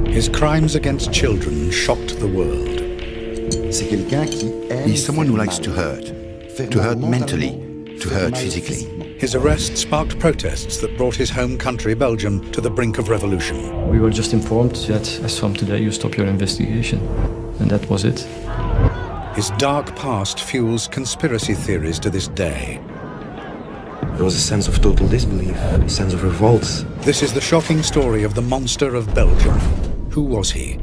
His crimes against children shocked the world. He's someone who likes to hurt mentally, to hurt physically. His arrest sparked protests that brought his home country, Belgium, to the brink of revolution. We were just informed that as from today you stop your investigation. And that was it. His dark past fuels conspiracy theories to this day. There was a sense of total disbelief, a sense of revolt. This is the shocking story of the monster of Belgium. Who was he?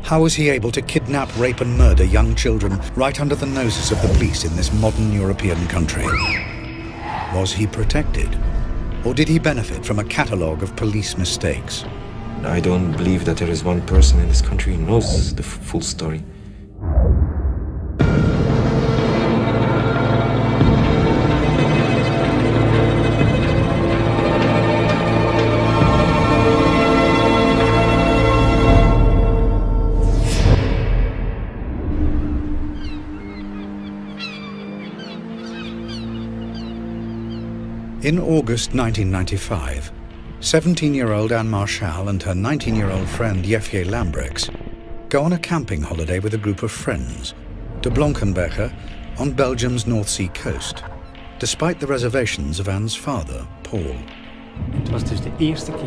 How was he able to kidnap, rape and murder young children right under the noses of the police in this modern European country? Was he protected? Or did he benefit from a catalogue of police mistakes? I don't believe that there is one person in this country who knows the full story. In August 1995, 17-year-old Anne Marchal and her 19-year-old friend Jefje Lambrechts go on a camping holiday with a group of friends to Blankenberge on Belgium's North Sea coast, despite the reservations of Anne's father, Paul.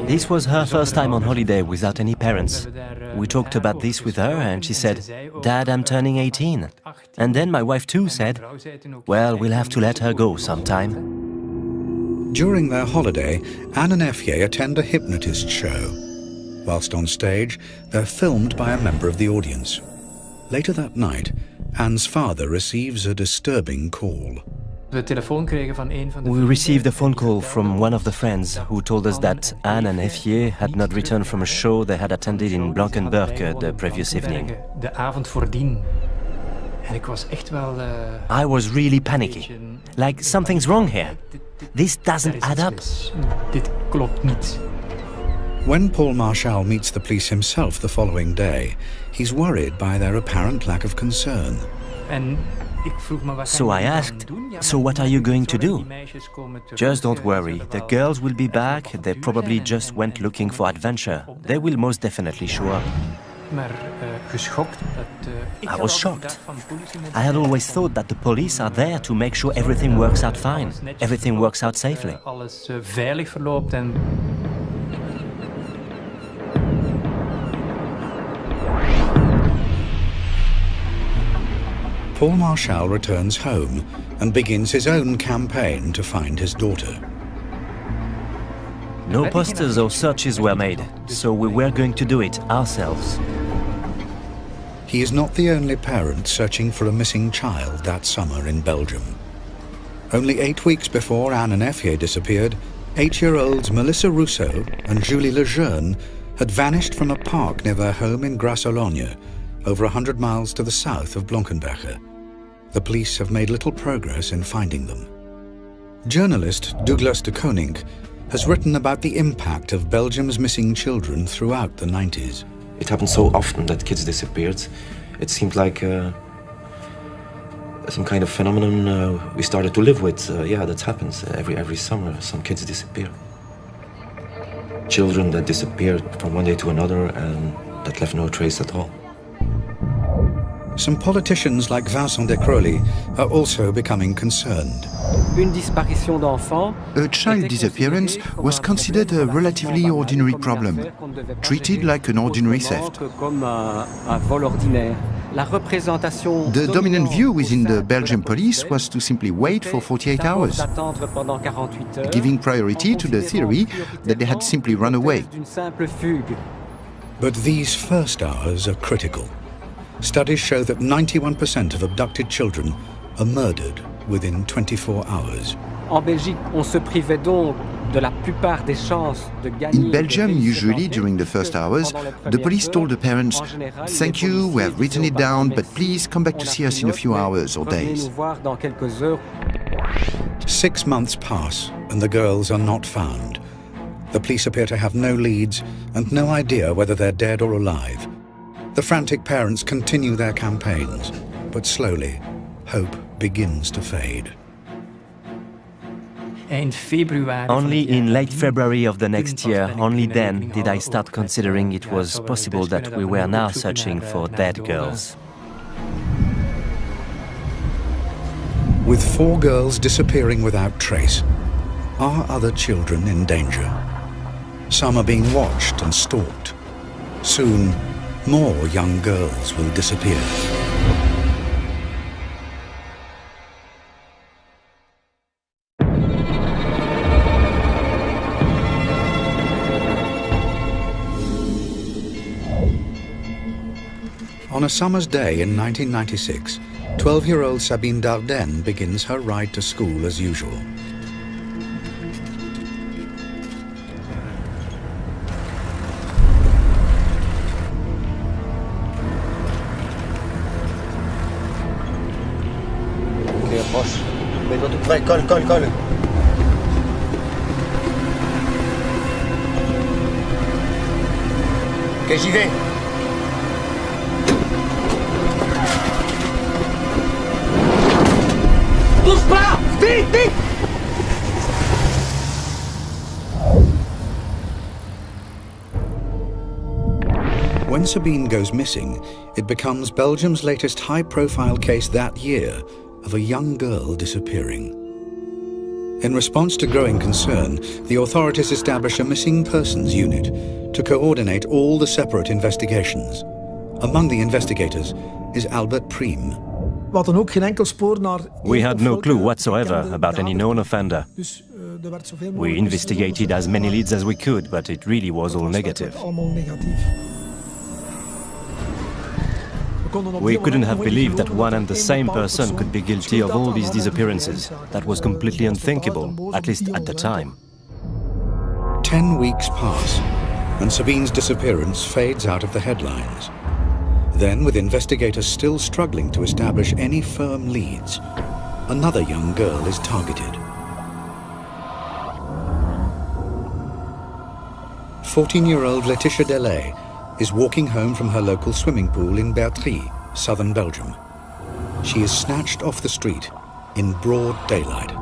This was her first time on holiday without any parents. We talked about this with her and she said, "Dad, I'm turning 18. And then my wife too said, "Well, we'll have to let her go sometime." During their holiday, Anne and Jefje attend a hypnotist show. Whilst on stage, they're filmed by a member of the audience. Later that night, Anne's father receives a disturbing call. We received a phone call from one of the friends who told us that Anne and Jefje had not returned from a show they had attended in Blankenberge the previous evening. I was really panicky, like something's wrong here. This doesn't add up. When Paul Marchal meets the police himself the following day, he's worried by their apparent lack of concern. So I asked, "So what are you going to do?" "Just don't worry, the girls will be back. They probably just went looking for adventure. They will most definitely show up." I was shocked. I had always thought that the police are there to make sure everything works out fine, everything works out safely. Paul Marchal returns home and begins his own campaign to find his daughter. No posters or searches were made, so we were going to do it ourselves. He is not the only parent searching for a missing child that summer in Belgium. Only 8 weeks before Anne and Jefje disappeared, 8-year-olds Melissa Rousseau and Julie Lejeune had vanished from a park near their home in Grasse-Ologne, over 100 miles to the south of Blankenberge. The police have made little progress in finding them. Journalist Douglas de Koning has written about the impact of Belgium's missing children throughout the 90s. It happened so often that kids disappeared. It seemed like some kind of phenomenon we started to live with. Yeah, that happens every summer. Some kids disappear. Children that disappeared from one day to another and that left no trace at all. Some politicians like Vincent Decroly are also becoming concerned. A child disappearance was considered a relatively ordinary problem, treated like an ordinary theft. The dominant view within the Belgian police was to simply wait for 48 hours, giving priority to the theory that they had simply run away. But these first hours are critical. Studies show that 91% of abducted children are murdered within 24 hours. In Belgium, usually during the first hours, the police told the parents, "Thank you, we have written it down, but please come back to see us in a few hours or days." 6 months pass and the girls are not found. The police appear to have no leads and no idea whether they're dead or alive. The frantic parents continue their campaigns, but slowly, hope begins to fade. Only in late February of the next year, only then did I start considering it was possible that we were now searching for dead girls. With 4 girls disappearing without trace, are other children in danger? Some are being watched and stalked. Soon, more young girls will disappear. On a summer's day in 1996, 12-year-old Sabine Dardenne begins her ride to school as usual. Ok, approche. Mets-toi tout près, colle, colle, colle. Ok, j'y vais. Touche pas! Vite, vite! When Sabine goes missing, it becomes Belgium's latest high-profile case that year of a young girl disappearing. In response to growing concern, the authorities establish a missing persons unit to coordinate all the separate investigations. Among the investigators is Albert Priem. We had no clue whatsoever about any known offender. We investigated as many leads as we could, but it really was all negative. We couldn't have believed that one and the same person could be guilty of all these disappearances. That was completely unthinkable, at least at the time. 10 weeks pass, and Sabine's disappearance fades out of the headlines. Then, with investigators still struggling to establish any firm leads, another young girl is targeted. 14-year-old Laetitia Delay is walking home from her local swimming pool in Bertry, southern Belgium. She is snatched off the street in broad daylight.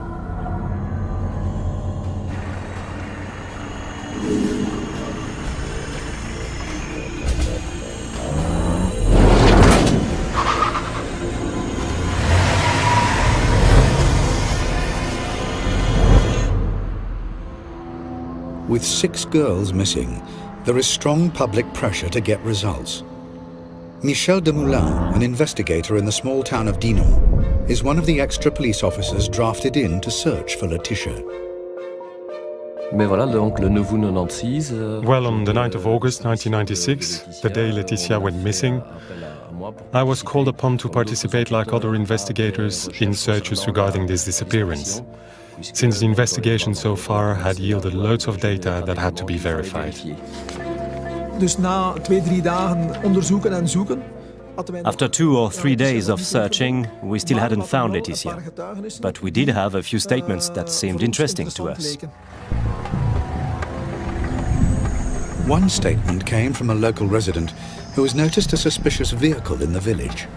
With 6 girls missing, there is strong public pressure to get results. Michel Demoulin, an investigator in the small town of Dinan, is one of the extra police officers drafted in to search for Laetitia. Well, on the 9th of August 1996, the day Laetitia went missing, I was called upon to participate like other investigators in searches regarding this disappearance, since the investigation so far had yielded loads of data that had to be verified. After 2 or 3 days of searching, we still hadn't found Laetitia, but we did have a few statements that seemed interesting to us. One statement came from a local resident who has noticed a suspicious vehicle in the village.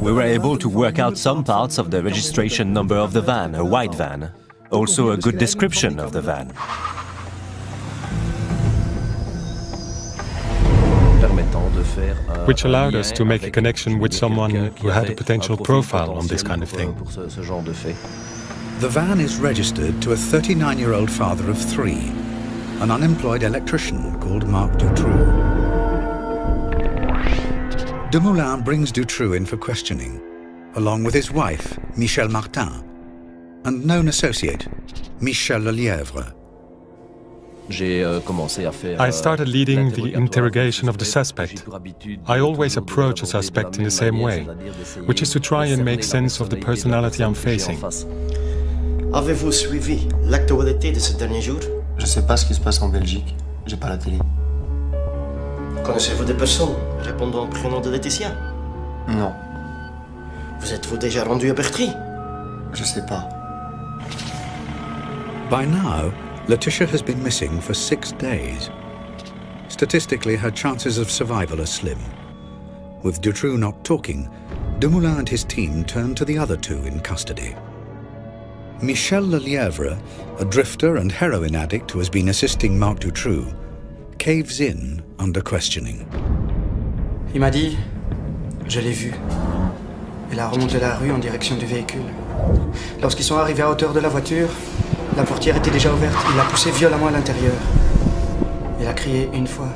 We were able to work out some parts of the registration number of the van, a white van, also a good description of the van. Which allowed us to make a connection with someone who had a potential profile on this kind of thing. The van is registered to a 39-year-old father of 3, an unemployed electrician called Marc Dutroux. Demoulin brings Dutroux in for questioning, along with his wife, Michel Martin, and known associate, Michel Lelièvre. I started leading the interrogation of the suspect. I always approach a suspect in the same way, which is to try and make sense of the personality I'm facing. Avez-vous suivi l'actualité de ces derniers jours? Je sais pas ce qui se passe en Belgique. J'ai pas la télé. Connaissez-vous des personnes répondant au prénom de Laetitia? Non. Vous êtes-vous déjà rendu à Bertry? Je sais pas. By now, Laetitia has been missing for 6 days. Statistically, her chances of survival are slim. With Dutroux not talking, Dumoulin and his team turned to the other two in custody. Michel Lelièvre, a drifter and heroin addict who has been assisting Marc Dutroux, caves in under questioning. Il m'a dit, je l'ai vu. Il a remonté la rue en direction du véhicule. Lorsqu'ils sont arrivés à hauteur de la voiture, la portière était déjà ouverte. Il l'a poussé violemment à l'intérieur. Il a crié une fois.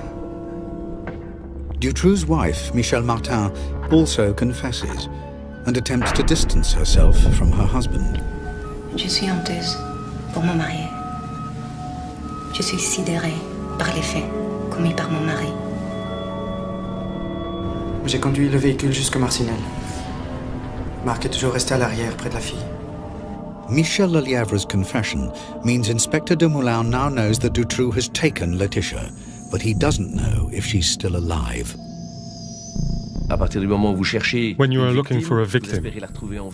Dutroux's wife, Michelle Martin, also confesses and attempts to distance herself from her husband. Je suis honteuse pour mon mari. Je suis sidérée par les faits commis par mon mari. J'ai conduit le véhicule jusqu'au Marcinelle. Marc est toujours resté à l'arrière, près de la fille. Michel Lelièvre's confession means Inspector Dumoulin now knows that Dutroux has taken Laetitia, but he doesn't know if she's still alive. When you are looking for a victim,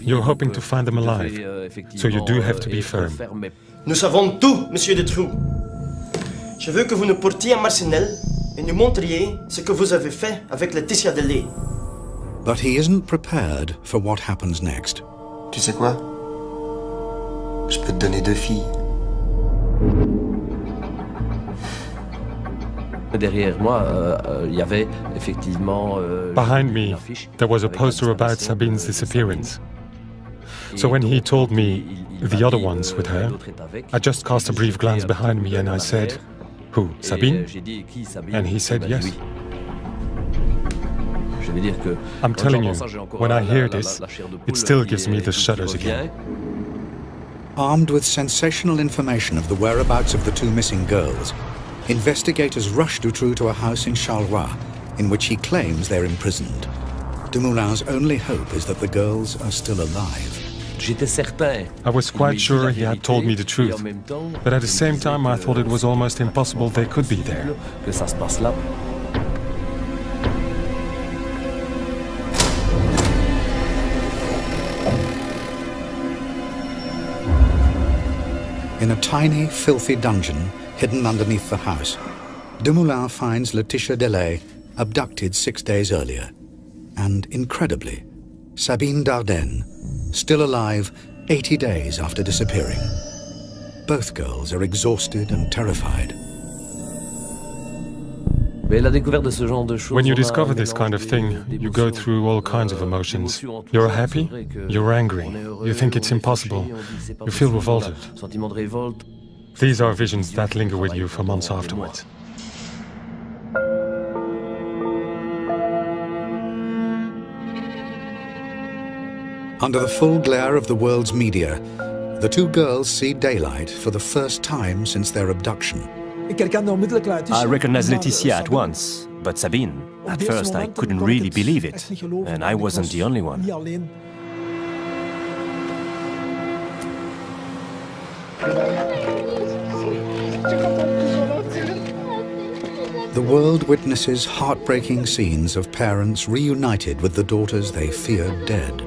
you're hoping to find them alive, so you do have to be firm. Nous savons tout, Monsieur Dutroux. Je veux que vous nous portiez à Marcinelle et nous montriez ce que vous avez fait avec Laetitia Delay. But he isn't prepared for what happens next. Tu sais quoi? Je peux te donner 2 filles. Behind me, there was a poster about Sabine's disappearance. So when he told me the other one's with her, I just cast a brief glance behind me and I said, "Who, Sabine?" And he said yes. I'm telling you, when I hear this, it still gives me the shudders again. Armed with sensational information of the whereabouts of the two missing girls, investigators rush Dutroux to a house in Charleroi, in which he claims they're imprisoned. Dumoulin's only hope is that the girls are still alive. I was quite sure he had told me the truth, but at the same time I thought it was almost impossible they could be there. In a tiny, filthy dungeon hidden underneath the house, Dumoulin finds Laetitia Delay abducted 6 days earlier. And incredibly, Sabine Dardenne, still alive 80 days after disappearing. Both girls are exhausted and terrified. When you discover this kind of thing, you go through all kinds of emotions. You're happy, you're angry, you think it's impossible, you feel revolted. These are visions that linger with you for months afterwards. Under the full glare of the world's media, the two girls see daylight for the first time since their abduction. I recognized Laetitia at once, but Sabine, at first I couldn't really believe it, and I wasn't the only one. The world witnesses heartbreaking scenes of parents reunited with the daughters they feared dead.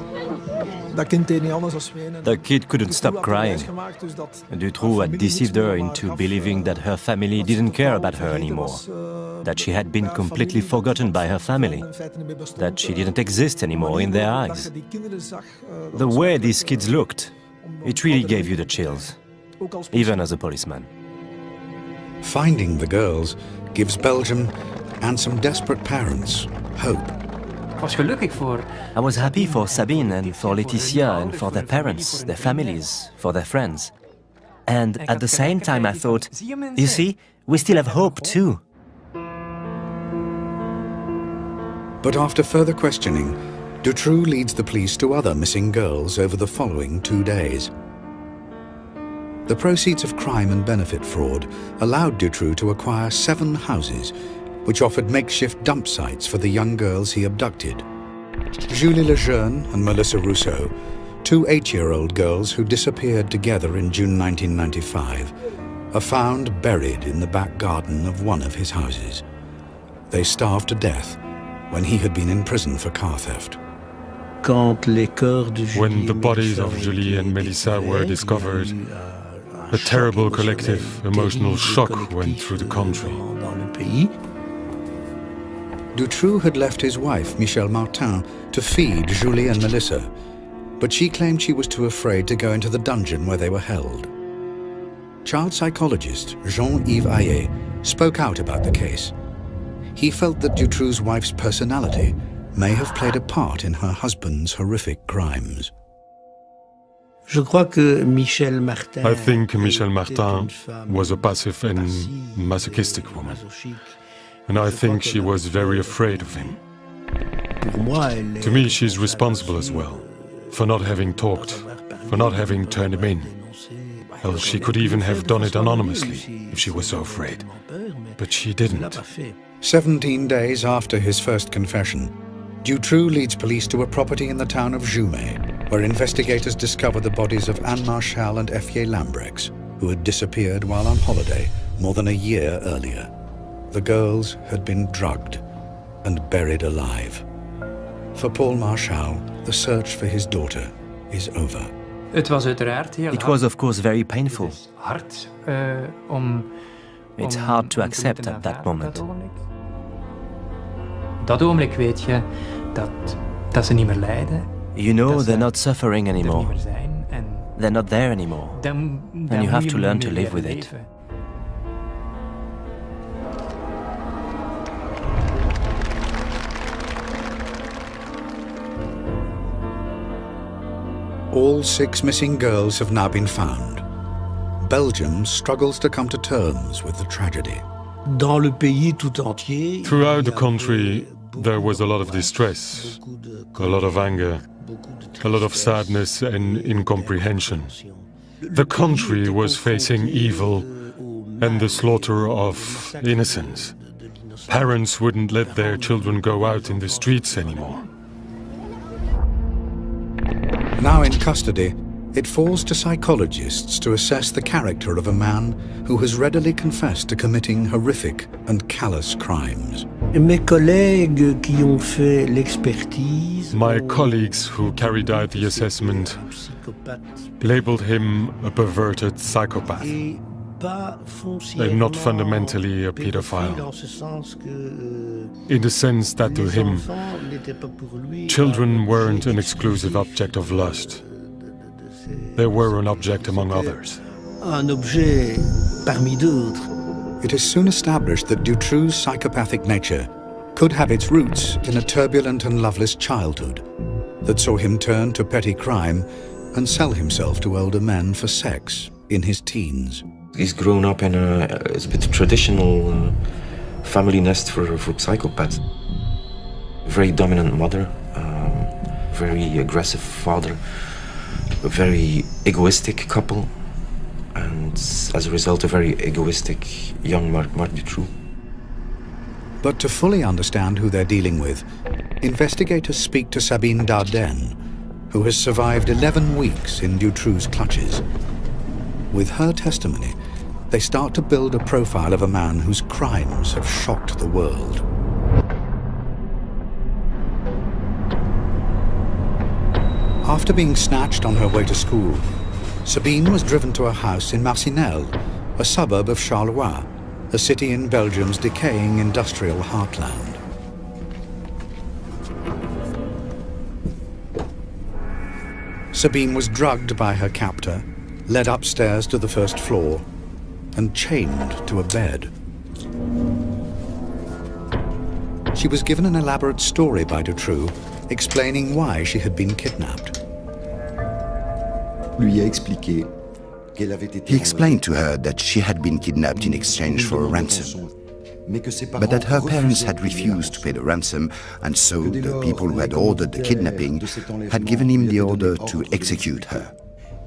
The kid couldn't stop crying. Dutroux had deceived her into believing that her family didn't care about her anymore, that she had been completely forgotten by her family, that she didn't exist anymore in their eyes. The way these kids looked, it really gave you the chills, even as a policeman. Finding the girls gives Belgium and some desperate parents hope. I was happy for Sabine and for Laetitia and for their parents, their families, for their friends. And at the same time I thought, you see, we still have hope too. But after further questioning, Dutroux leads the police to other missing girls over the following 2 days. The proceeds of crime and benefit fraud allowed Dutroux to acquire 7 houses, which offered makeshift dump sites for the young girls he abducted. Julie Lejeune and Melissa Rousseau, 2 8-year-old girls who disappeared together in June 1995, are found buried in the back garden of one of his houses. They starved to death when he had been in prison for car theft. When the bodies of Julie and Melissa were discovered, a terrible collective emotional shock went through the country. Dutroux had left his wife, Michel Martin, to feed Julie and Melissa, but she claimed she was too afraid to go into the dungeon where they were held. Child psychologist Jean-Yves Ayer spoke out about the case. He felt that Dutroux's wife's personality may have played a part in her husband's horrific crimes. I think Michel Martin was a passive and masochistic woman, and I think she was very afraid of him. To me, she's responsible as well, for not having talked, for not having turned him in. Well, she could even have done it anonymously if she was so afraid, but she didn't. 17 days after his first confession, Dutroux leads police to a property in the town of Jumet, where investigators discover the bodies of Anne Marchal and Effier Lambrex, who had disappeared while on holiday more than a year earlier. The girls had been drugged and buried alive. For Paul Marchal, the search for his daughter is over. It was, of course, very painful. It's hard to accept at that moment. You know, they're not suffering anymore. They're not there anymore. And you have to learn to live with it. All 6 missing girls have now been found. Belgium struggles to come to terms with the tragedy. Throughout the country, there was a lot of distress, a lot of anger, a lot of sadness and incomprehension. The country was facing evil and the slaughter of innocents. Parents wouldn't let their children go out in the streets anymore. Now in custody, it falls to psychologists to assess the character of a man who has readily confessed to committing horrific and callous crimes. My colleagues who carried out the assessment labeled him a perverted psychopath, and not fundamentally a pedophile, in the sense that to him, children weren't an exclusive object of lust. They were an object among others. It is soon established that Dutroux's psychopathic nature could have its roots in a turbulent and loveless childhood that saw him turn to petty crime and sell himself to older men for sex in his teens. He's grown up in a bit traditional family nest for psychopaths. Very dominant mother, very aggressive father, a very egoistic couple, and as a result, a very egoistic young Marc Dutroux. But to fully understand who they're dealing with, investigators speak to Sabine Dardenne, who has survived 11 weeks in Dutroux's clutches. With her testimony, they start to build a profile of a man whose crimes have shocked the world. After being snatched on her way to school, Sabine was driven to a house in Marcinelle, a suburb of Charleroi, a city in Belgium's decaying industrial heartland. Sabine was drugged by her captor, led upstairs to the first floor, and chained to a bed. She was given an elaborate story by Dutroux, explaining why she had been kidnapped. He explained to her that she had been kidnapped in exchange for a ransom, but that her parents had refused to pay the ransom, and so the people who had ordered the kidnapping had given him the order to execute her.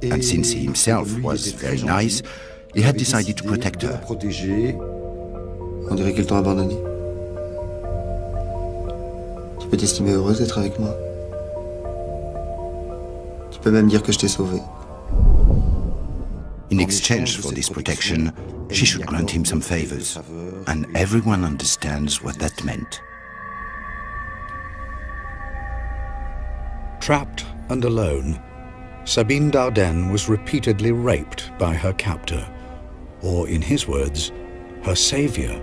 And since he himself was very nice, he had decided to protect her. On dirait qu'ils t'ont abandonné. Tu peux t'estimer heureuse d'être avec moi. Tu peux même dire que je t'ai sauvée. In exchange for this protection, she should grant him some favors, and everyone understands what that meant. Trapped and alone, Sabine Dardenne was repeatedly raped by her captor, or in his words, her savior.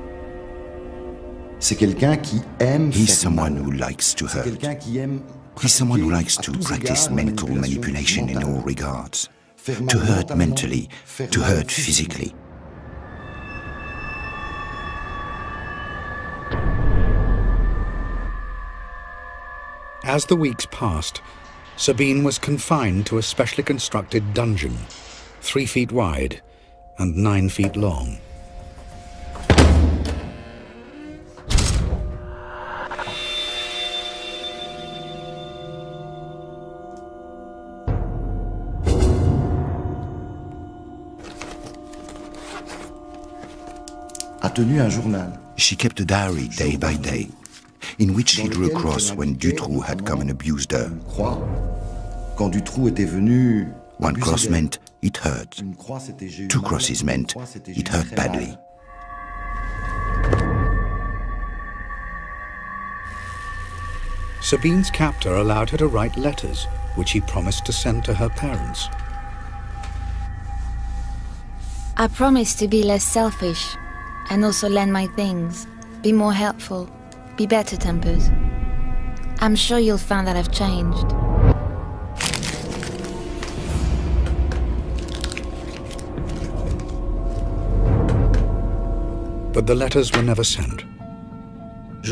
He's someone who likes to hurt. He's someone who likes to practice mental manipulation in all regards. To hurt mentally, to hurt physically. As the weeks passed, Sabine was confined to a specially constructed dungeon, 3 feet wide and 9 feet long. She kept a diary day by day, in which she drew a cross when Dutroux had come and abused her. One cross meant it hurt. 2 crosses meant it hurt badly. Sabine's captor allowed her to write letters, which he promised to send to her parents. I promised to be less selfish and also lend my things, be more helpful, be better-tempered. I'm sure you'll find that I've changed. But the letters were never sent. I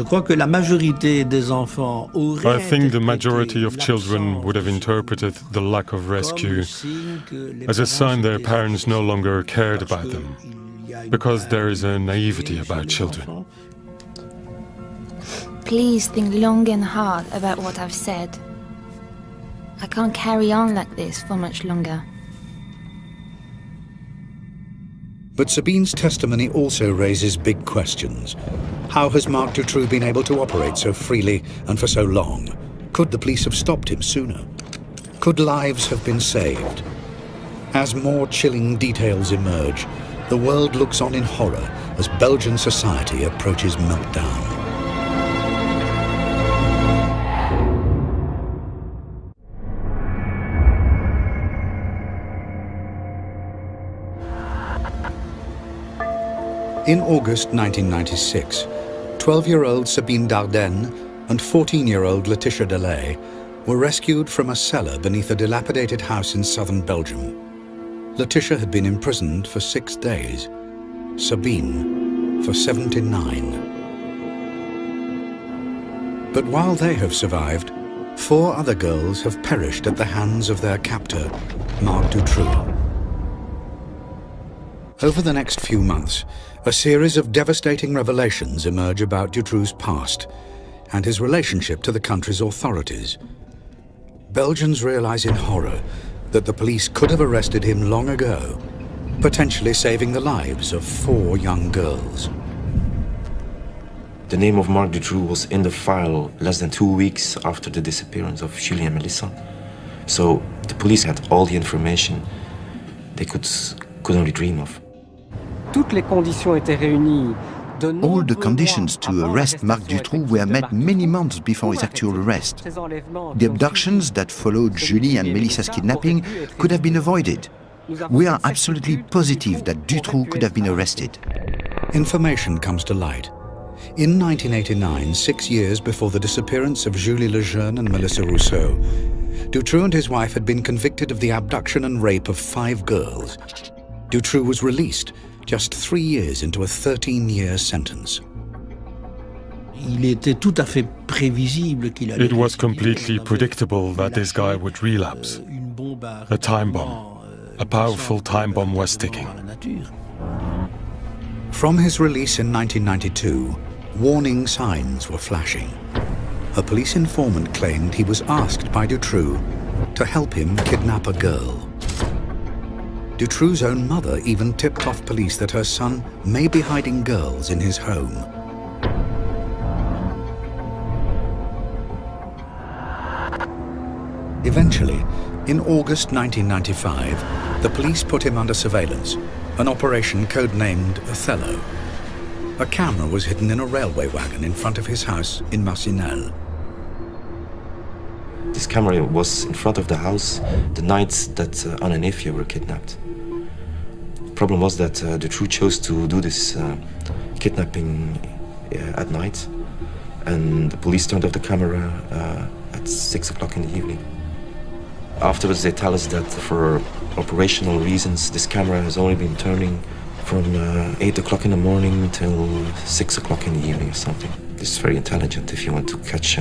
think the majority of children would have interpreted the lack of rescue as a sign their parents no longer cared about them, because there is a naivety about children. Please think long and hard about what I've said. I can't carry on like this for much longer. But Sabine's testimony also raises big questions. How has Marc Dutroux been able to operate so freely and for so long? Could the police have stopped him sooner? Could lives have been saved? As more chilling details emerge, the world looks on in horror as Belgian society approaches meltdown. In August 1996, 12-year-old Sabine Dardenne and 14-year-old Laetitia Delay were rescued from a cellar beneath a dilapidated house in southern Belgium. Laetitia had been imprisoned for 6 days, Sabine for 79. But while they have survived, 4 other girls have perished at the hands of their captor, Marc Dutroux. Over the next few months, a series of devastating revelations emerge about Dutroux's past and his relationship to the country's authorities. Belgians realize in horror that the police could have arrested him long ago, potentially saving the lives of 4 young girls. The name of Marc Dutroux was in the file less than 2 weeks after the disappearance of Julie and Melissa. So the police had all the information they could only dream of. All the conditions to arrest Marc Dutroux were met many months before his actual arrest. The abductions that followed Julie and Melissa's kidnapping could have been avoided. We are absolutely positive that Dutroux could have been arrested. Information comes to light. In 1989, 6 years before the disappearance of Julie Lejeune and Melissa Rousseau, Dutroux and his wife had been convicted of the abduction and rape of 5 girls. Dutroux was released just 3 years into a 13-year sentence. It was completely predictable that this guy would relapse. A time bomb, a powerful time bomb was ticking. From his release in 1992, warning signs were flashing. A police informant claimed he was asked by Dutroux to help him kidnap a girl. Dutroux's own mother even tipped off police that her son may be hiding girls in his home. Eventually, in August 1995, the police put him under surveillance, an operation codenamed Othello. A camera was hidden in a railway wagon in front of his house in Marcinelle. This camera was in front of the house the night that Anne and Efje were kidnapped. The problem was that Dutroux chose to do this kidnapping at night, and the police turned off the camera at 6 o'clock in the evening. Afterwards, they tell us that for operational reasons, this camera has only been turning from 8 o'clock in the morning till 6 o'clock in the evening or something. This is very intelligent if you want to catch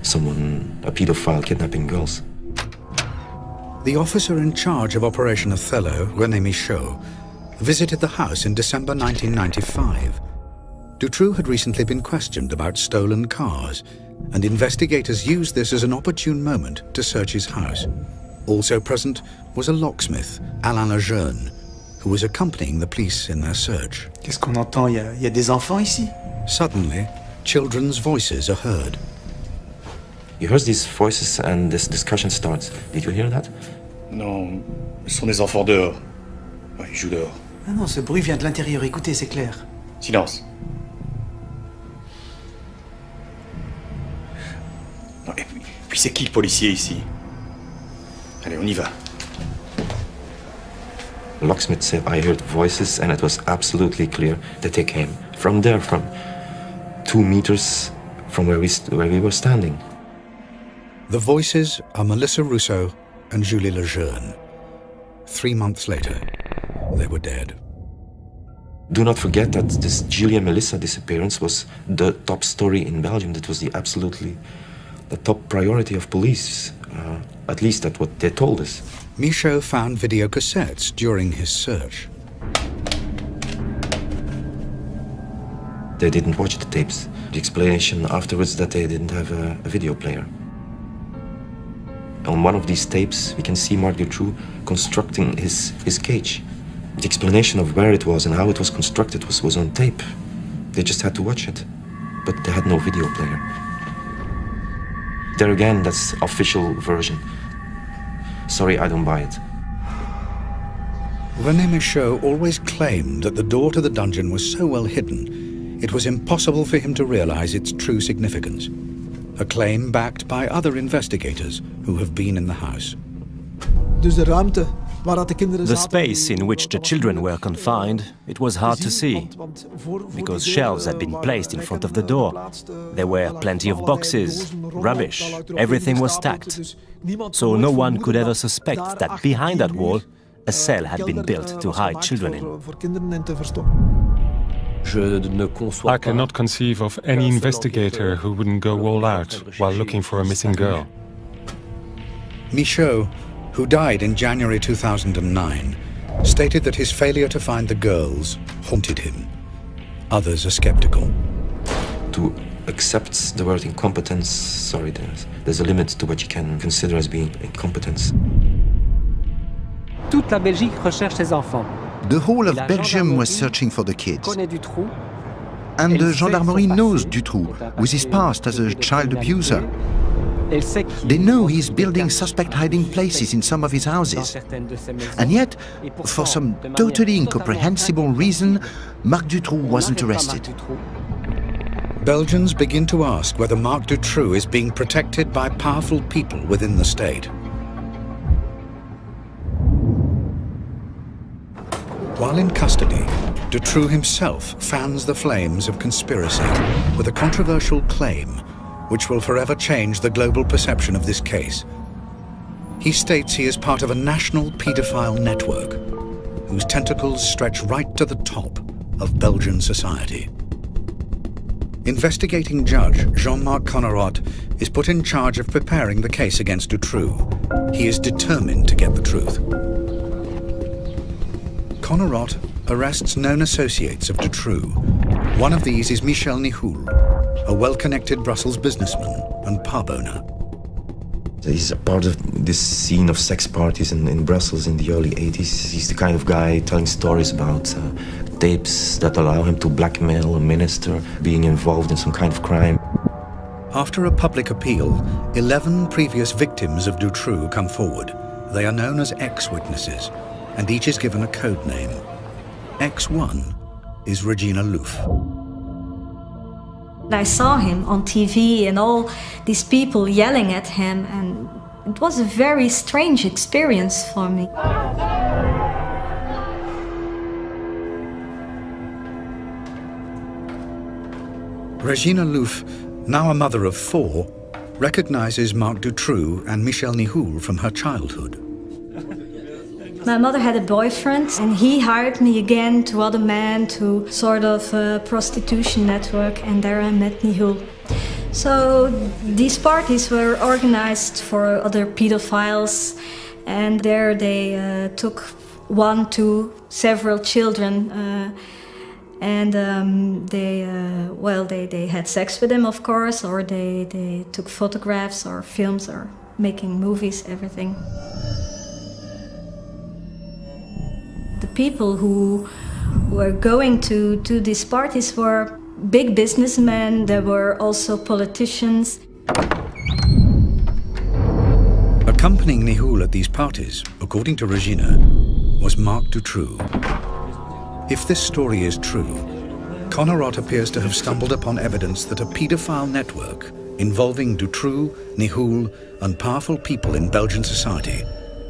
someone, a pedophile, kidnapping girls. The officer in charge of Operation Othello, René Michaud, visited the house in December 1995. Dutroux had recently been questioned about stolen cars, and investigators used this as an opportune moment to search his house. Also present was a locksmith, Alain Lejeune, who was accompanying the police in their search. Qu'est-ce qu'on entend? Il y a des enfants ici? Suddenly, children's voices are heard. You heard these voices and this discussion starts. Did you hear that? Non, ce sont des enfants dehors. Ouais, ils jouent dehors. Ah non, ce bruit vient de l'intérieur, écoutez, c'est clair. Silence. Non, et puis c'est qui le policier ici? Allez, on y va. The locksmith said, I heard voices and it was absolutely clear that they came from there, from 2 meters from where we were standing. The voices are Melissa Rousseau and Julie Lejeune. 3 months later, they were dead. Do not forget that this Julie and Melissa disappearance was the top story in Belgium. That was the top priority of police. At least that's what they told us. Michaud found video cassettes during his search. They didn't watch the tapes. The explanation afterwards that they didn't have a video player. On one of these tapes, we can see Marc Dutroux constructing his cage. The explanation of where it was and how it was constructed was on tape. They just had to watch it, but they had no video player. There again, that's official version. Sorry, I don't buy it. René Michaud always claimed that the door to the dungeon was so well hidden, it was impossible for him to realize its true significance. A claim backed by other investigators who have been in the house. The space in which the children were confined, it was hard to see, because shelves had been placed in front of the door. There were plenty of boxes, rubbish, everything was stacked. So no one could ever suspect that behind that wall, a cell had been built to hide children in. I cannot conceive of any investigator who wouldn't go all out while looking for a missing girl. Michaud, who died in January 2009, stated that his failure to find the girls haunted him. Others are skeptical. To accept the word incompetence, sorry, there's a limit to what you can consider as being incompetence. Toute la Belgique recherche ses enfants. The whole of Belgium was searching for the kids. And the gendarmerie knows Dutroux, with his past as a child abuser. They know he's building suspect hiding places in some of his houses. And yet, for some totally incomprehensible reason, Marc Dutroux wasn't arrested. Belgians begin to ask whether Marc Dutroux is being protected by powerful people within the state. While in custody, Dutroux himself fans the flames of conspiracy with a controversial claim which will forever change the global perception of this case. He states he is part of a national paedophile network whose tentacles stretch right to the top of Belgian society. Investigating judge Jean-Marc Connerot is put in charge of preparing the case against Dutroux. He is determined to get the truth. Connerot arrests known associates of Dutroux. One of these is Michel Nihoul, a well-connected Brussels businessman and pub owner. He's a part of this scene of sex parties in Brussels in the early 80s. He's the kind of guy telling stories about tapes that allow him to blackmail a minister, being involved in some kind of crime. After a public appeal, 11 previous victims of Dutroux come forward. They are known as X-witnesses, and each is given a code name. X1 is Regina Louf. I saw him on TV and all these people yelling at him, and it was a very strange experience for me. Regina Louf, now a mother of 4, recognizes Marc Dutroux and Michel Nihoul from her childhood. My mother had a boyfriend, and he hired me again to other men to sort of a prostitution network, and there I met Nihoul. So these parties were organized for other pedophiles, and there they took 1 to several children, and they had sex with them, of course, or they took photographs or films or making movies, everything. The people who were going to these parties were big businessmen, there were also politicians. Accompanying Nihoul at these parties, according to Regina, was Marc Dutroux. If this story is true, Connerot appears to have stumbled upon evidence that a paedophile network involving Dutroux, Nihoul, and powerful people in Belgian society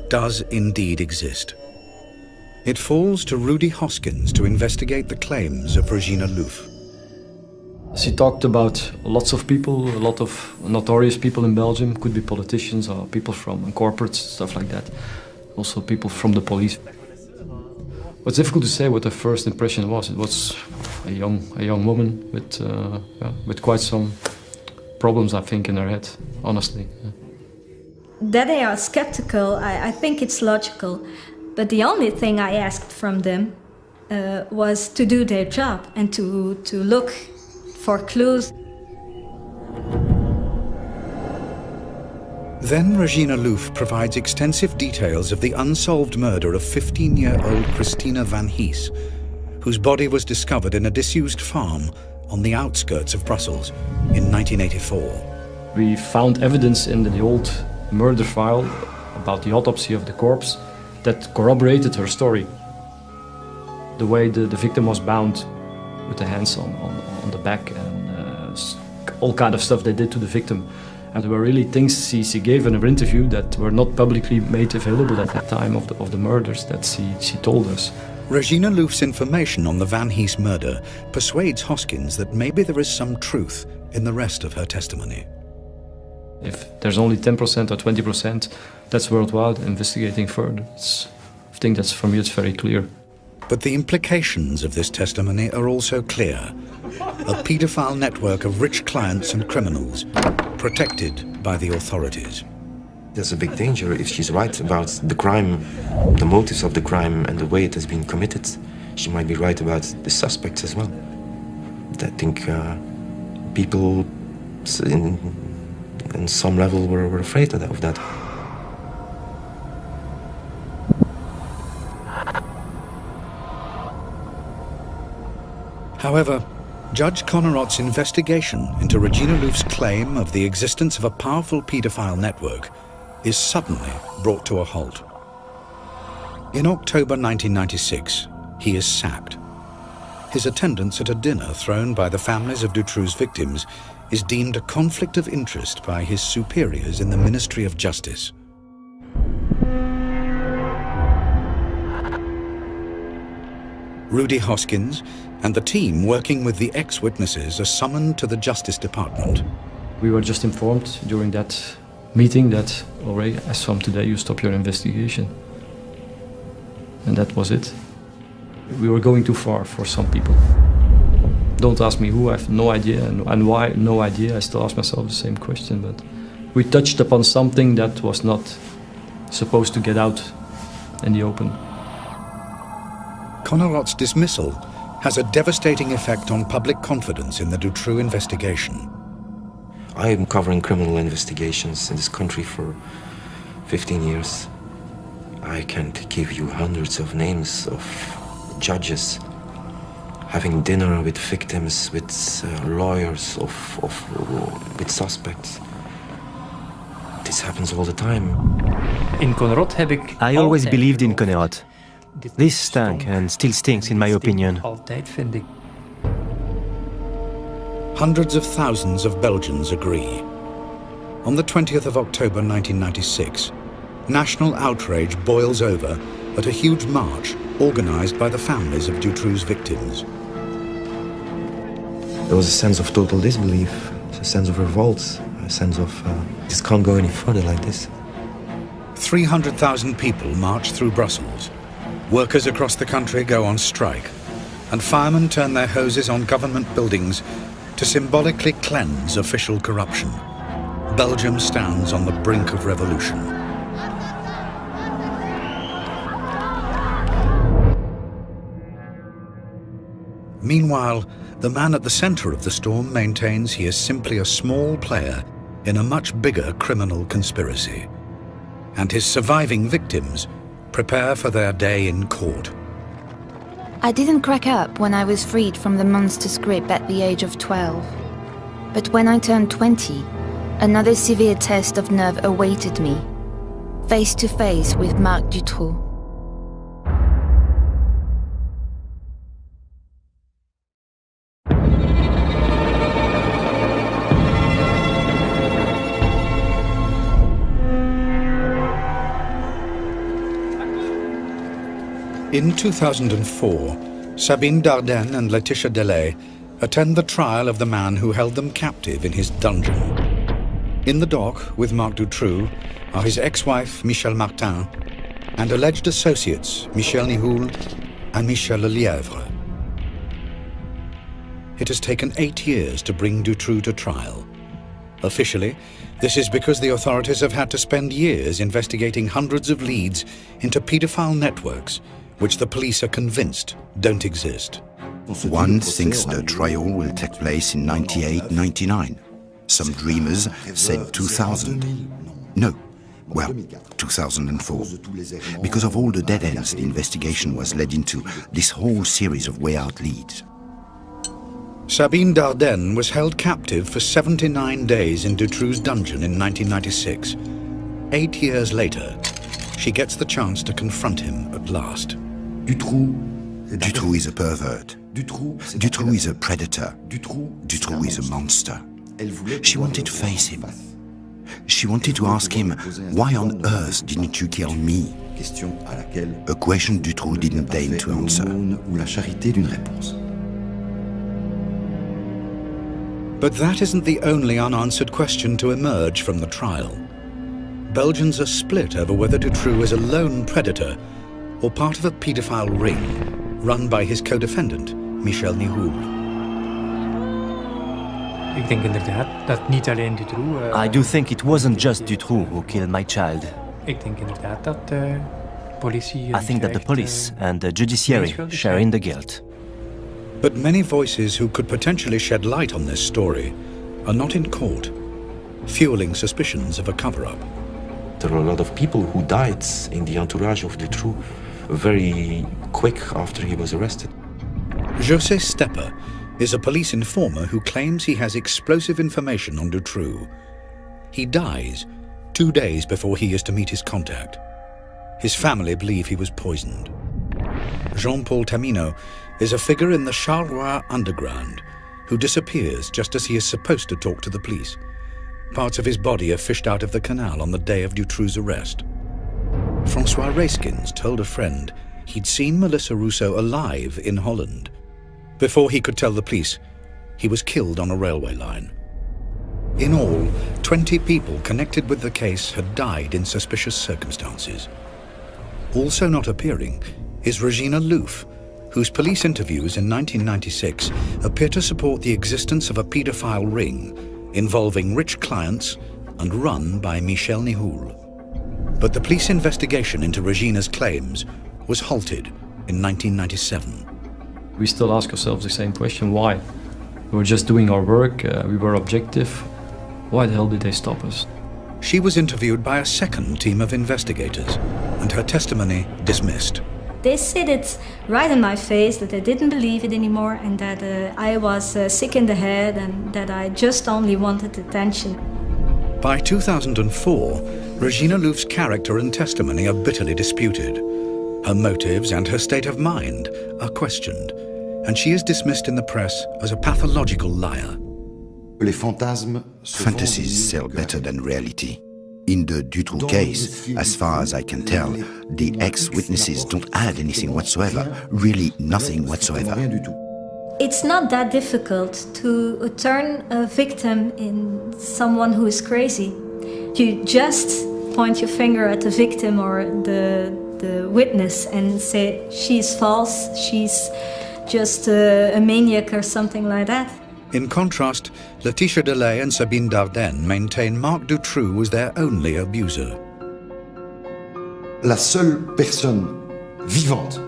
does indeed exist. It falls to Rudy Hoskins to investigate the claims of Regina Louf. She talked about lots of people, a lot of notorious people in Belgium, could be politicians or people from corporates, stuff like that. Also people from the police. It's difficult to say what the first impression was. It was a young woman with quite some problems, I think, in her head, honestly. That they are skeptical, I think it's logical. But the only thing I asked from them was to do their job and to look for clues. Then Regina Louf provides extensive details of the unsolved murder of 15-year-old Christina van Hees, whose body was discovered in a disused farm on the outskirts of Brussels in 1984. We found evidence in the old murder file about the autopsy of the corpse that corroborated her story. The way the victim was bound with the hands on the back and all kind of stuff they did to the victim. And there were really things she gave in her interview that were not publicly made available at that time of the murders that she told us. Regina Louf's information on the Van Hees murder persuades Hoskins that maybe there is some truth in the rest of her testimony. If there's only 10% or 20%, that's worthwhile investigating further. I think that's, for me, it's very clear. But the implications of this testimony are also clear. A paedophile network of rich clients and criminals, protected by the authorities. There's a big danger if she's right about the crime, the motives of the crime and the way it has been committed. She might be right about the suspects as well. I think people in some level were afraid of that. However, Judge Connerot's investigation into Regina Louf's claim of the existence of a powerful paedophile network is suddenly brought to a halt. In October 1996, he is sacked. His attendance at a dinner thrown by the families of Dutroux's victims is deemed a conflict of interest by his superiors in the Ministry of Justice. Rudy Hoskins and the team working with the ex-witnesses are summoned to the Justice Department. We were just informed during that meeting that, already, as from today, you stop your investigation. And that was it. We were going too far for some people. Don't ask me who, I have no idea, and why, no idea. I still ask myself the same question, but we touched upon something that was not supposed to get out in the open. Connerot's dismissal has a devastating effect on public confidence in the Dutroux investigation. I am covering criminal investigations in this country for 15 years. I can't give you hundreds of names of judges having dinner with victims, with lawyers, with suspects. This happens all the time. In Connerot heb ik I always believed in Connerot. This stank and still stinks, in my opinion. Hundreds of thousands of Belgians agree. On the 20th of October 1996, national outrage boils over at a huge march organized by the families of Dutroux's victims. There was a sense of total disbelief, a sense of revolt, a sense of this can't go any further like this. 300,000 people march through Brussels. Workers across the country go on strike, and firemen turn their hoses on government buildings to symbolically cleanse official corruption. Belgium stands on the brink of revolution. Meanwhile, the man at the center of the storm maintains he is simply a small player in a much bigger criminal conspiracy. And his surviving victims prepare for their day in court. I didn't crack up when I was freed from the monster's grip at the age of 12. But when I turned 20, another severe test of nerve awaited me, face to face with Marc Dutroux. In 2004, Sabine Dardenne and Laetitia Delay attend the trial of the man who held them captive in his dungeon. In the dock with Marc Dutroux are his ex-wife Michel Martin and alleged associates Michel Nihoul and Michel Lelièvre. It has taken 8 years to bring Dutroux to trial. Officially, this is because the authorities have had to spend years investigating hundreds of leads into paedophile networks which the police are convinced don't exist. One thinks the trial will take place in 98-99. Some dreamers said 2000. No, well, 2004. Because of all the dead ends the investigation was led into, this whole series of way-out leads. Sabine Dardenne was held captive for 79 days in Dutroux's dungeon in 1996. 8 years later, she gets the chance to confront him at last. Dutroux is a pervert. Dutroux is a predator. Dutroux is a monster. She wanted to face him. She wanted to ask him, why on earth didn't you kill me? A question Dutroux didn't deign to answer. But that isn't the only unanswered question to emerge from the trial. Belgians are split over whether Dutroux is a lone predator or part of a paedophile ring run by his co-defendant, Michel Nihoul. I do think it wasn't just Dutroux who killed my child. I think that the police and the judiciary share in the guilt. But many voices who could potentially shed light on this story are not in court, fueling suspicions of a cover-up. There are a lot of people who died in the entourage of Dutroux very quick after he was arrested. José Stepper is a police informer who claims he has explosive information on Dutroux. He dies 2 days before he is to meet his contact. His family believe he was poisoned. Jean-Paul Tamino is a figure in the Charleroi underground who disappears just as he is supposed to talk to the police. Parts of his body are fished out of the canal on the day of Dutroux's arrest. François Rayskins told a friend he'd seen Melissa Rousseau alive in Holland. Before he could tell the police, he was killed on a railway line. In all, 20 people connected with the case had died in suspicious circumstances. Also not appearing is Regina Louf, whose police interviews in 1996 appear to support the existence of a paedophile ring involving rich clients and run by Michel Nihoul. But the police investigation into Regina's claims was halted in 1997. We still ask ourselves the same question, why? We were just doing our work, we were objective. Why the hell did they stop us? She was interviewed by a second team of investigators and her testimony dismissed. They said it right in my face that I didn't believe it anymore and that I was sick in the head and that I just only wanted attention. By 2004, Regina Louf's character and testimony are bitterly disputed. Her motives and her state of mind are questioned, and she is dismissed in the press as a pathological liar. Fantasies sell better than reality. In the Dutroux case, as far as I can tell, the ex-witnesses don't add anything whatsoever, really nothing whatsoever. It's not that difficult to turn a victim in someone who is crazy. You just point your finger at the victim or the witness and say, she's false, she's just a maniac or something like that. In contrast, Laetitia Delay and Sabine Dardenne maintain Marc Dutroux was their only abuser. La seule personne vivante.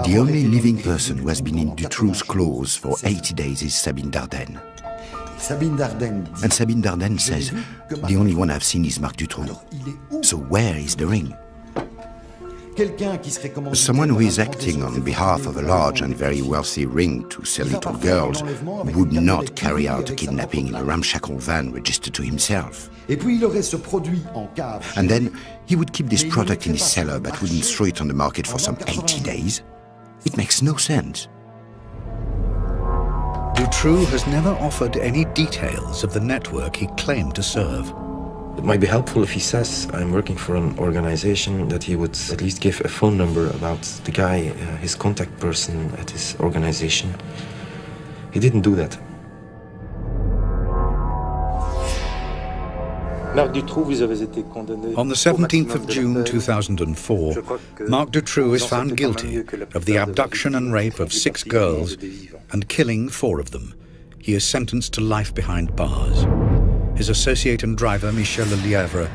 The only living person who has been in Dutroux's claws for 80 days is Sabine Dardenne. And Sabine Dardenne says, the only one I've seen is Marc Dutroux. So where is the ring? Someone who is acting on behalf of a large and very wealthy ring to sell it to girls would not carry out a kidnapping in a ramshackle van registered to himself. And then he would keep this product in his cellar but wouldn't throw it on the market for some 80 days. It makes no sense. Dutroux has never offered any details of the network he claimed to serve. It might be helpful if he says, I'm working for an organization, that he would at least give a phone number about the guy, his contact person at his organization. He didn't do that. On the 17th of June 2004, Marc Dutroux is found guilty of the abduction and rape of 6 girls and killing 4 of them. He is sentenced to life behind bars. His associate and driver, Michel Lelièvre,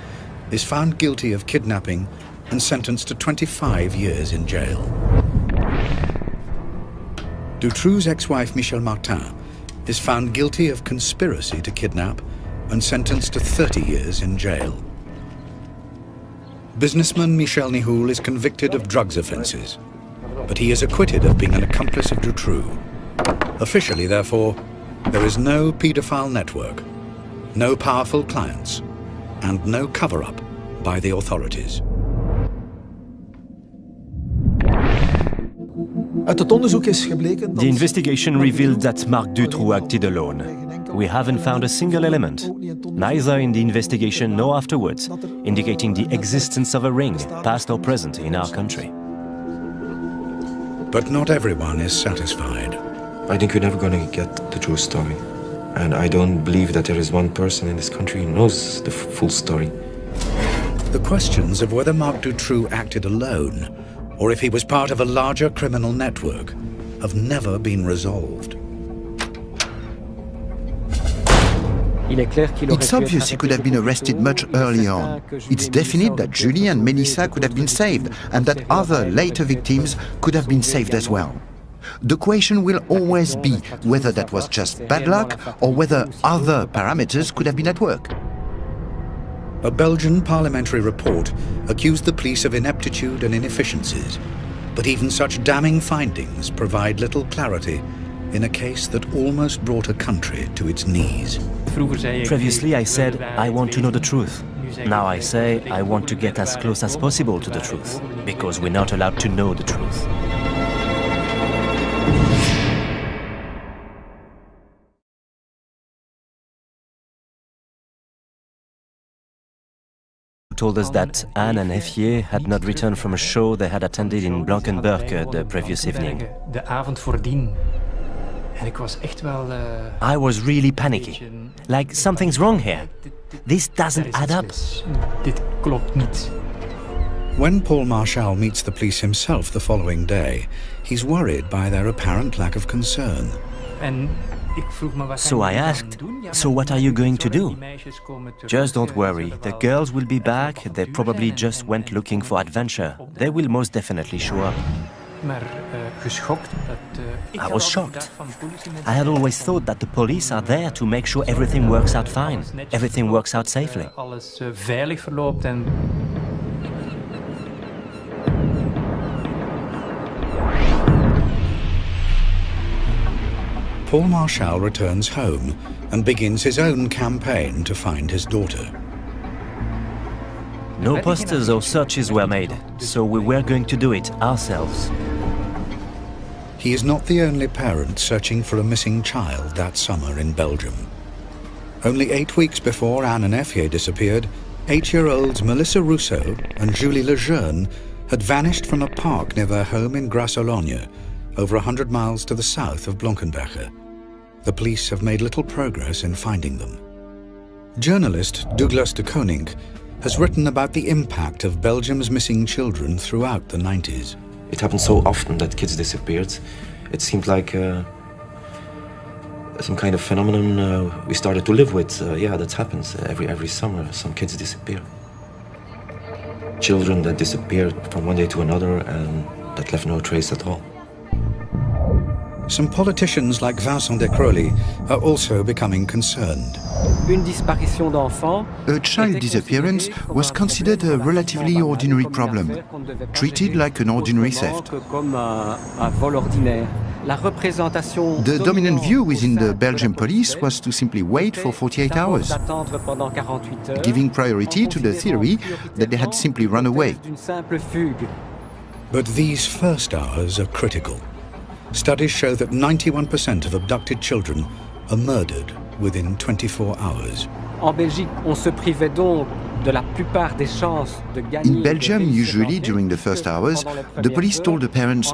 is found guilty of kidnapping and sentenced to 25 years in jail. Dutroux's ex-wife, Michel Martin, is found guilty of conspiracy to kidnap and sentenced to 30 years in jail. Businessman Michel Nihoul is convicted of drugs offences, but he is acquitted of being an accomplice of Dutroux. Officially, therefore, there is no paedophile network, no powerful clients, and no cover-up by the authorities. The investigation revealed that Marc Dutroux acted alone. We haven't found a single element, neither in the investigation nor afterwards, indicating the existence of a ring, past or present, in our country. But not everyone is satisfied. I think we're never going to get the true story. And I don't believe that there is one person in this country who knows the full story. The questions of whether Marc Dutroux acted alone or if he was part of a larger criminal network have never been resolved. It's obvious he could have been arrested much earlier on. It's definite that Julie and Melissa could have been saved, and that other later victims could have been saved as well. The question will always be whether that was just bad luck or whether other parameters could have been at work. A Belgian parliamentary report accused the police of ineptitude and inefficiencies, but even such damning findings provide little clarity in a case that almost brought a country to its knees. Previously I said, I want to know the truth. Now I say, I want to get as close as possible to the truth, because we're not allowed to know the truth. Told us that Anne and Effier had not returned from a show they had attended in Blankenberge the previous evening. I was really panicky, like something's wrong here. This doesn't add up. When Paul Marchal meets the police himself the following day, he's worried by their apparent lack of concern. So I asked, so what are you going to do? Just don't worry, the girls will be back, they probably just went looking for adventure. They will most definitely show up. I was shocked. I had always thought that the police are there to make sure everything works out fine, everything works out safely. Paul Marchal returns home and begins his own campaign to find his daughter. No posters or searches were made, so we were going to do it ourselves. He is not the only parent searching for a missing child that summer in Belgium. Only 8 weeks before Anne and Effier disappeared, 8-year-olds Melissa Rousseau and Julie Lejeune had vanished from a park near their home in Grasse-Ologne over 100 miles to the south of Blankenberge. The police have made little progress in finding them. Journalist Douglas de Koning has written about the impact of Belgium's missing children throughout the 90s. It happened so often that kids disappeared. It seemed like some kind of phenomenon we started to live with. Yeah, that happens every summer. Some kids disappear. Children that disappeared from one day to another and that left no trace at all. Some politicians like Vincent de Crowley are also becoming concerned. A child disappearance was considered a relatively ordinary problem, treated like an ordinary theft. The dominant view within the Belgian police was to simply wait for 48 hours, giving priority to the theory that they had simply run away. But these first hours are critical. Studies show that 91% of abducted children are murdered within 24 hours. In Belgium, usually during the first hours, the police told the parents,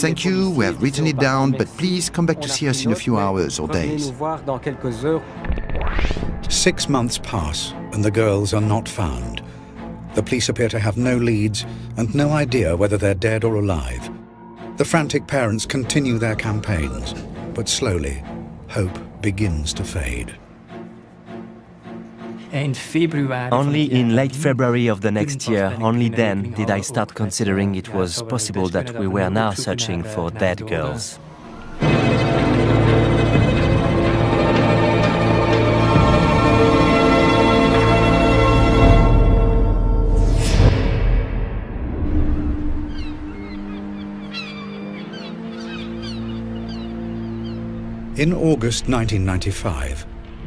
"Thank you, we have written it down, but please come back to see us in a few hours or days." 6 months pass and the girls are not found. The police appear to have no leads and no idea whether they're dead or alive. The frantic parents continue their campaigns, but slowly, hope begins to fade. Only in late February of the next year, only then did I start considering it was possible that we were now searching for dead girls. In August 1995,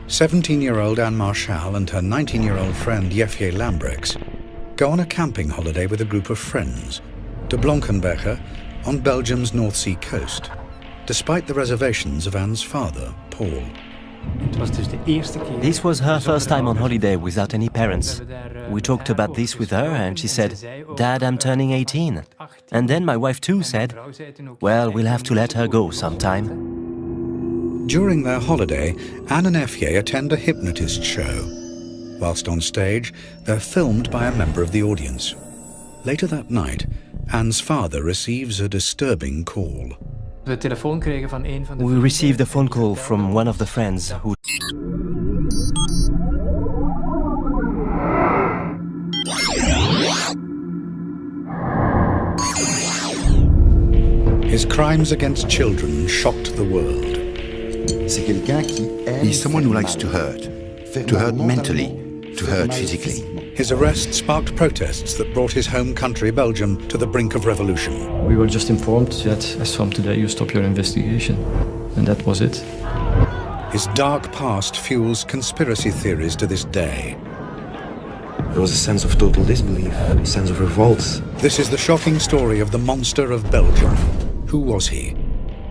17-year-old Anne Marchal and her 19-year-old friend Jefje Lambrechts go on a camping holiday with a group of friends to Blankenberge on Belgium's North Sea coast, despite the reservations of Anne's father, Paul. This was her first time on holiday without any parents. We talked about this with her and she said, "Dad, I'm turning 18. And then my wife too said, "Well, we'll have to let her go sometime." During their holiday, Anne and Jefje attend a hypnotist show. Whilst on stage, they're filmed by a member of the audience. Later that night, Anne's father receives a disturbing call. We received a phone call from one of the friends who... His crimes against children shocked the world. He's someone who likes to hurt mentally, to hurt physically. His arrest sparked protests that brought his home country, Belgium, to the brink of revolution. We were just informed that as from today you stop your investigation, and that was it. His dark past fuels conspiracy theories to this day. There was a sense of total disbelief, a sense of revolt. This is the shocking story of the monster of Belgium. Who was he?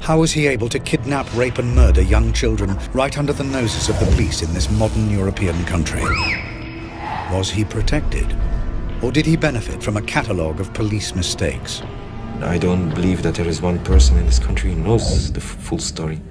How was he able to kidnap, rape and murder young children right under the noses of the police in this modern European country? Was he protected? Or did he benefit from a catalogue of police mistakes? I don't believe that there is one person in this country who knows the full story.